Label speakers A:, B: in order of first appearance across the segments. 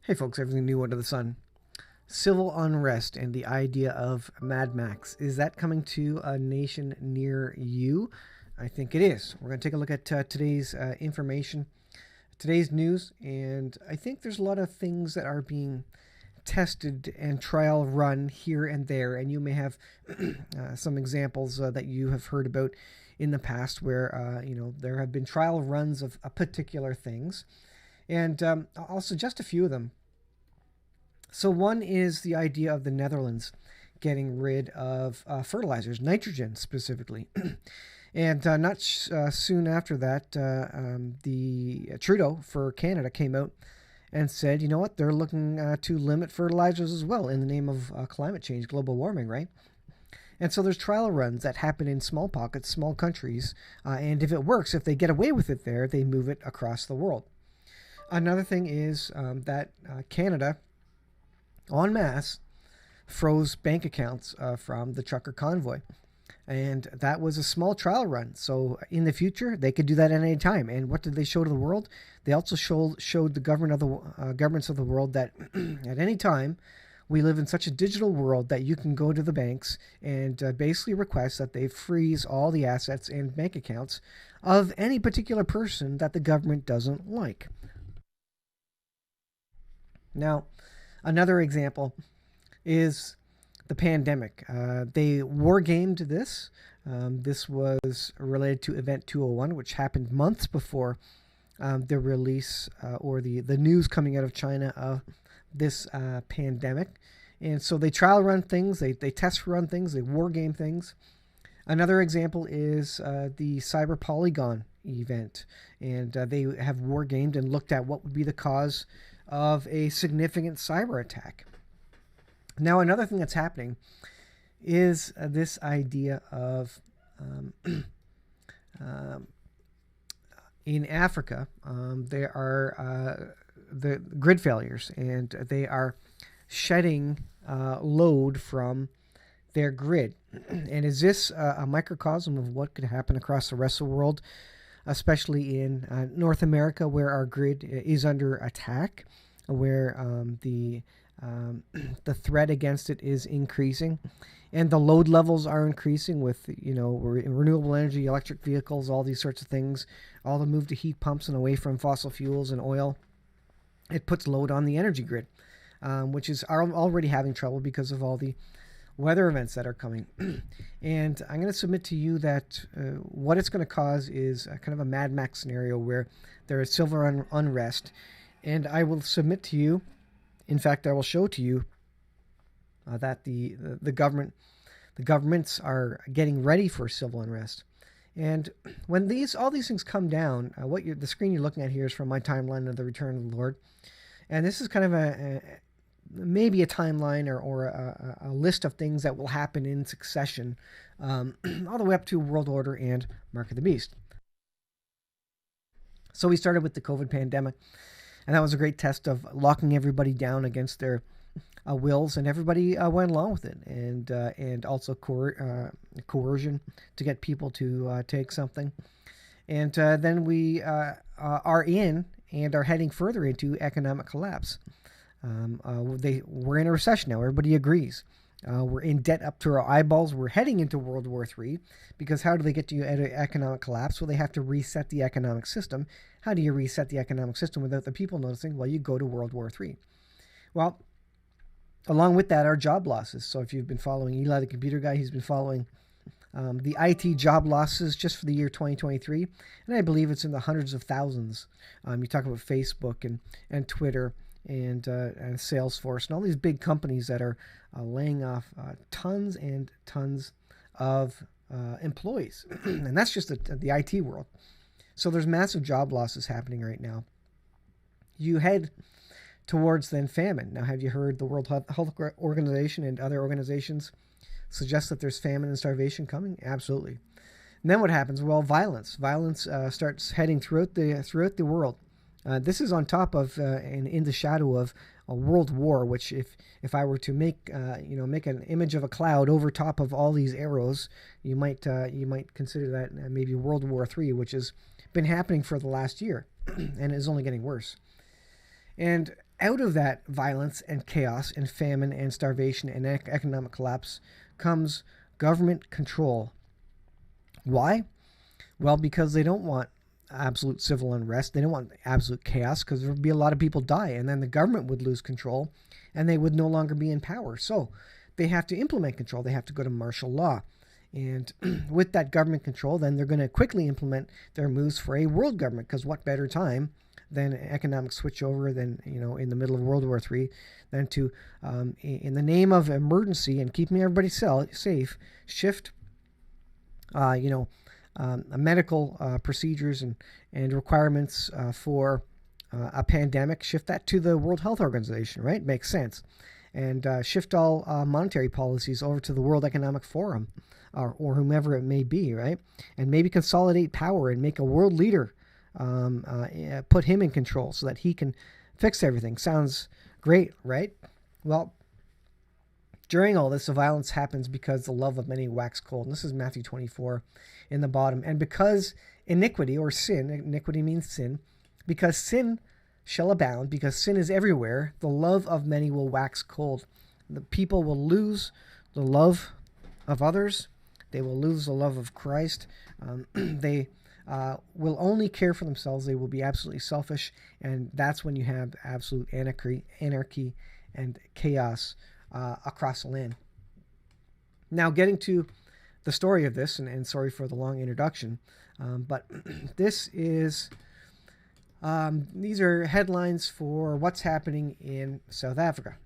A: Hey folks, everything new under the sun. Civil unrest and the idea of Mad Max. Is that coming to a nation near you? I think it is. We're going to take a look at today's information, today's news, and I think there's a lot of things that are being tested and trial run here and there, and you may have some examples that you have heard about in the past where there have been trial runs of particular things, and I'll suggest a few of them. So one is the idea of the Netherlands getting rid of fertilizers, nitrogen specifically. And not soon after that, the Trudeau for Canada came out and said, you know what, they're looking to limit fertilizers as well in the name of climate change, global warming, right? And so there's trial runs that happen in small pockets, small countries, and if it works, if they get away with it there, they move it across the world. Another thing is that Canada en masse froze bank accounts from the trucker convoy. And that was a small trial run. So in the future, they could do that at any time. And what did they show to the world? They also showed the governments of the world that at any time, we live in such a digital world that you can go to the banks and basically request that they freeze all the assets and bank accounts of any particular person that the government doesn't like. Now, another example is the pandemic. They wargamed this. This was related to Event 201, which happened months before the release or the news coming out of China of this pandemic. And so they trial run things, they test run things, they wargame things. Another example is the Cyber Polygon event. And they have wargamed and looked at what would be the cause of a significant cyber attack. Now, another thing that's happening is this idea of in Africa, there are the grid failures, and they are shedding load from their grid. And is this a microcosm of what could happen across the rest of the world, especially in North America, where our grid is under attack, where the threat against it is increasing, and the load levels are increasing with renewable energy, electric vehicles, all these sorts of things, all the move to heat pumps and away from fossil fuels and oil. It puts load on the energy grid, which is already having trouble because of all the weather events that are coming. And I'm going to submit to you that what it's going to cause is kind of a Mad Max scenario where there is civil unrest. And I will submit to you, in fact, I will show to you that the governments are getting ready for civil unrest. And when all these things come down, the screen you're looking at here is from my timeline of the Return of the Lord. And this is kind of maybe a timeline or a list of things that will happen in succession, all the way up to World Order and Mark of the Beast. So we started with the COVID pandemic, and that was a great test of locking everybody down against their wills, and everybody went along with it, and also coercion to get people to take something. And then we are in and are heading further into economic collapse. We're in a recession now. Everybody agrees. We're in debt up to our eyeballs. We're heading into World War III, because how do they get to economic collapse? Well, they have to reset the economic system. How do you reset the economic system without the people noticing? Well, you go to World War III. Well, along with that are job losses. So if you've been following Eli, the computer guy, he's been following the IT job losses just for the year 2023. And I believe it's in the hundreds of thousands. You talk about Facebook and Twitter and Salesforce and all these big companies that are laying off tons and tons of employees. And that's just the IT world. So there's massive job losses happening right now. You head towards then famine. Now, have you heard the World Health Organization and other organizations suggest that there's famine and starvation coming? Absolutely. And then what happens? Well, violence. Violence starts heading throughout the world. This is on top of and in the shadow of a world war, which if I were to make an image of a cloud over top of all these arrows, you might consider that maybe World War III, which has been happening for the last year and is only getting worse. And out of that violence and chaos and famine and starvation and economic collapse comes government control. Why? Well, because they don't want absolute civil unrest. They don't want absolute chaos, because there would be a lot of people die, and then the government would lose control and they would no longer be in power. So they have to implement control. They have to go to martial law. And with that government control, then they're going to quickly implement their moves for a world government, because what better time than an economic switchover than, in the middle of World War III, than to, in the name of emergency and keeping everybody safe, shift, medical procedures and requirements for a pandemic, shift that to the World Health Organization, right? Makes sense. And shift all monetary policies over to the World Economic Forum, or whomever it may be, right? And maybe consolidate power and make a world leader, put him in control so that he can fix everything. Sounds great, right? Well, during all this, the violence happens because the love of many wax cold. And this is Matthew 24 in the bottom. And because iniquity, or sin, iniquity means sin, because sin shall abound, because sin is everywhere, the love of many will wax cold. The people will lose the love of others. They will lose the love of Christ. They will only care for themselves. They will be absolutely selfish. And that's when you have absolute anarchy and chaos across the land. Now, getting to the story of this, and sorry for the long introduction, but this is... these are headlines for what's happening in South Africa.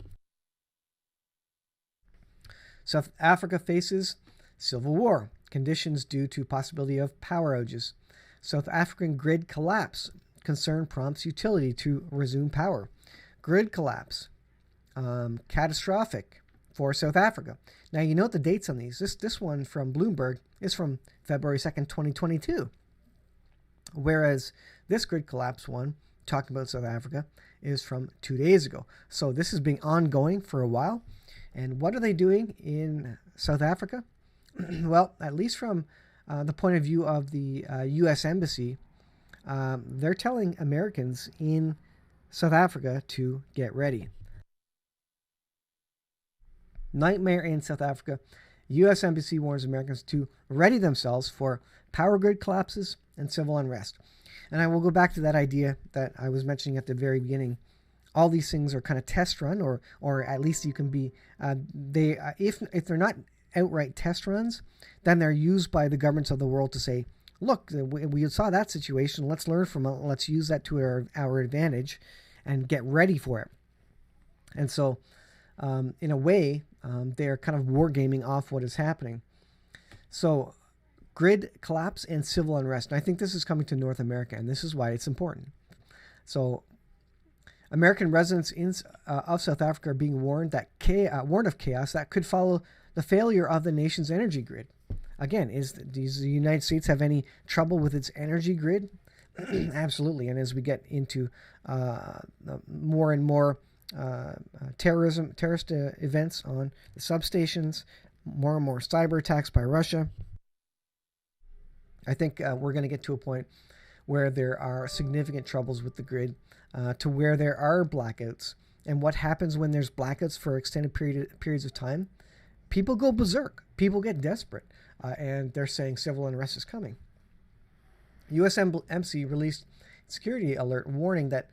A: South Africa faces civil war, conditions due to possibility of power outages. South African grid collapse, concern prompts utility to resume power. Grid collapse, catastrophic for South Africa. Now, you note the dates on these. This one from Bloomberg is from February 2nd, 2022. Whereas this grid collapse one, talking about South Africa, is from 2 days ago. So this has been ongoing for a while. And what are they doing in South Africa? Well, at least from the point of view of the U.S. Embassy, they're telling Americans in South Africa to get ready. Nightmare in South Africa. U.S. Embassy warns Americans to ready themselves for power grid collapses and civil unrest. And I will go back to that idea that I was mentioning at the very beginning. All these things are kind of test run, or at least you can be. If they're not outright test runs, then they're used by the governments of the world to say, look, we saw that situation. Let's learn from it. Let's use that to our advantage, and get ready for it. And so, in a way, they're kind of wargaming off what is happening. So, grid collapse and civil unrest. And I think this is coming to North America, and this is why it's important. So, American residents of South Africa are being warned of chaos that could follow the failure of the nation's energy grid. Again, does the United States have any trouble with its energy grid? Absolutely. And as we get into more and more terrorist events on the substations, more and more cyber attacks by Russia, I think we're going to get to a point where there are significant troubles with the grid, to where there are blackouts. And what happens when there's blackouts for extended periods of time? People go berserk. People get desperate. And they're saying civil unrest is coming. U.S. Embassy released security alert warning that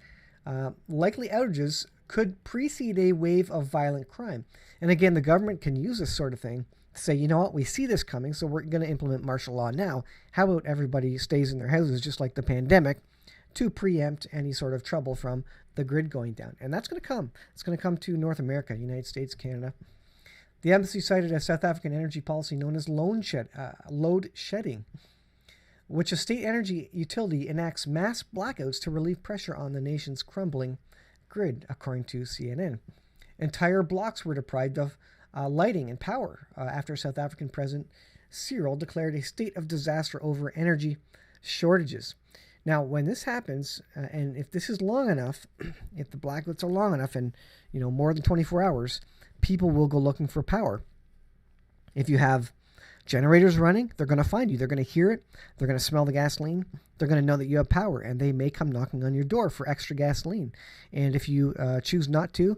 A: likely outages could precede a wave of violent crime. And again, the government can use this sort of thing to say, you know what, we see this coming, so we're going to implement martial law now. How about everybody stays in their houses, just like the pandemic, to preempt any sort of trouble from the grid going down? And that's going to come. It's going to come to North America, United States, Canada. The embassy cited a South African energy policy known as load shedding, which a state energy utility enacts mass blackouts to relieve pressure on the nation's crumbling grid, according to CNN. Entire blocks were deprived of lighting and power after South African President Cyril declared a state of disaster over energy shortages. Now, when this happens, and if this is long enough, if the blackouts are long enough and, more than 24 hours, people will go looking for power. If you have Generators running, they're going to find you. They're going to hear it. They're going to smell the gasoline. They're going to know that you have power, and they may come knocking on your door for extra gasoline. And if you choose not to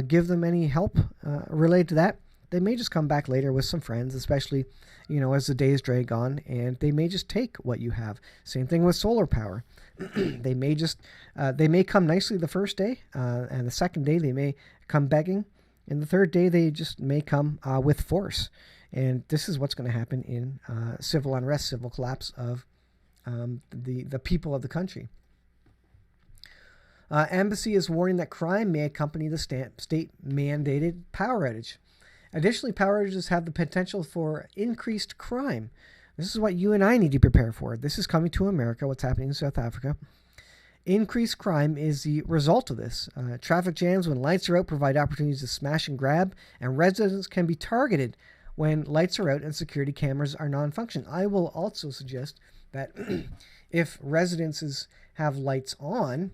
A: give them any help related to that, they may just come back later with some friends, especially, as the days drag on, and they may just take what you have. Same thing with solar power. They may come nicely the first day, and the second day they may come begging, and the third day they just may come with force. And this is what's going to happen in civil unrest, civil collapse of the people of the country. Embassy is warning that crime may accompany the state-mandated power outage. Additionally, power outages have the potential for increased crime. This is what you and I need to prepare for. This is coming to America, what's happening in South Africa. Increased crime is the result of this. Traffic jams when lights are out provide opportunities to smash and grab, and residents can be targeted when lights are out and security cameras are non-functioning. I will also suggest that if residences have lights on,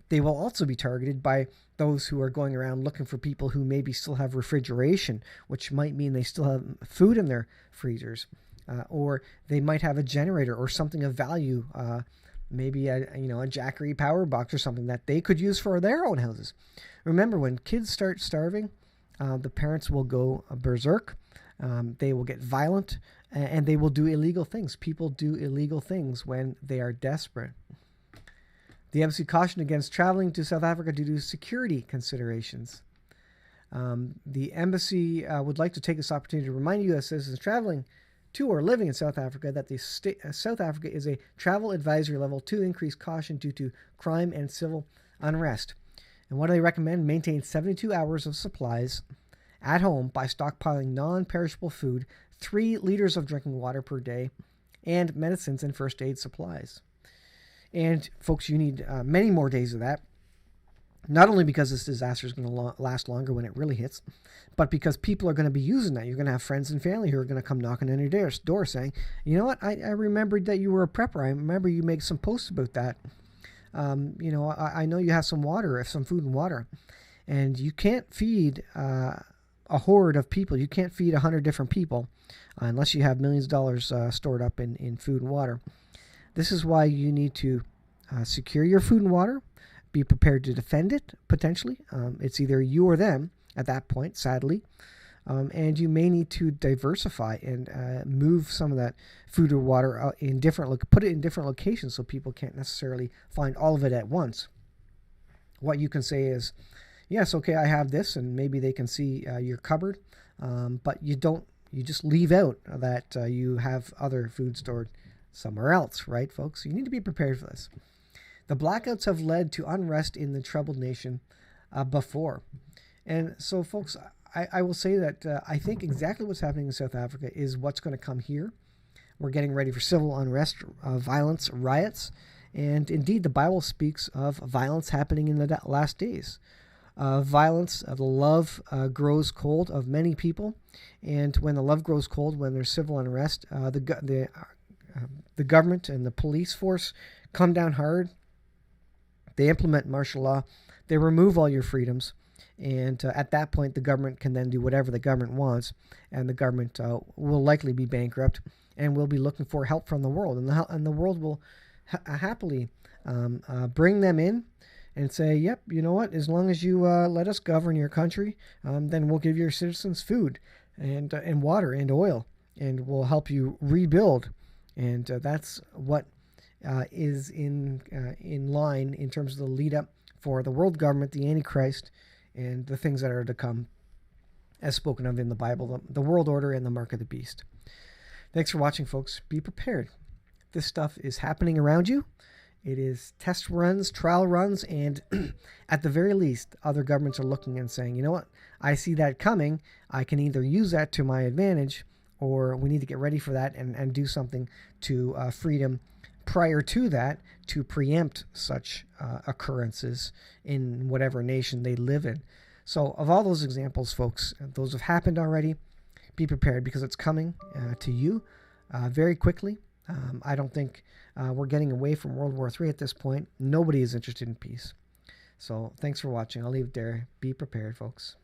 A: they will also be targeted by those who are going around looking for people who maybe still have refrigeration, which might mean they still have food in their freezers, or they might have a generator or something of value, maybe a Jackery power box or something that they could use for their own houses. Remember, when kids start starving, the parents will go berserk. They will get violent, and they will do illegal things. People do illegal things when they are desperate. The embassy cautioned against traveling to South Africa due to security considerations. The embassy would like to take this opportunity to remind U.S. citizens traveling to or living in South Africa that South Africa is a travel advisory level 2 increased caution due to crime and civil unrest. And what do they recommend? Maintain 72 hours of supplies at home by stockpiling non-perishable food, 3 liters of drinking water per day, and medicines and first aid supplies. And folks, you need many more days of that, not only because this disaster is going to last longer when it really hits, but because people are going to be using that. You're going to have friends and family who are going to come knocking on your door saying, you know what, I remembered that you were a prepper. I remember you made some posts about that. I know you have some food and water. And you can't feed a horde of people. You can't feed 100 different people unless you have millions of dollars stored up in food and water. This is why you need to secure your food and water, be prepared to defend it, potentially. It's either you or them at that point, sadly. And you may need to diversify and move some of that food or water put it in different locations so people can't necessarily find all of it at once. What you can say is, yes, okay, I have this, and maybe they can see your cupboard, but you just leave out that you have other food stored somewhere else, right, folks? You need to be prepared for this. The blackouts have led to unrest in the troubled nation before. And so, folks, I will say that I think exactly what's happening in South Africa is what's going to come here. We're getting ready for civil unrest, violence, riots, and indeed the Bible speaks of violence happening in the last days. Violence, the love grows cold of many people, and when the love grows cold, when there's civil unrest, the government and the police force come down hard. They implement martial law. They remove all your freedoms. And at that point, the government can then do whatever the government wants. And the government will likely be bankrupt and will be looking for help from the world. And the world will happily bring them in and say, yep, you know what? As long as you let us govern your country, then we'll give your citizens food and water and oil. And we'll help you rebuild. And that's what is in line in terms of the lead up for the world government, the Antichrist, and the things that are to come, as spoken of in the Bible, the world order and the mark of the beast. Thanks for watching, folks. Be prepared. This stuff is happening around you. It is test runs, trial runs, and at the very least, other governments are looking and saying, you know what, I see that coming. I can either use that to my advantage, or we need to get ready for that and do something to freedom prior to that to preempt such occurrences in whatever nation they live in. So of all those examples, folks, those have happened already. Be prepared because it's coming to you very quickly. I don't think we're getting away from World War III at this point. Nobody is interested in peace. So thanks for watching. I'll leave it there. Be prepared, folks.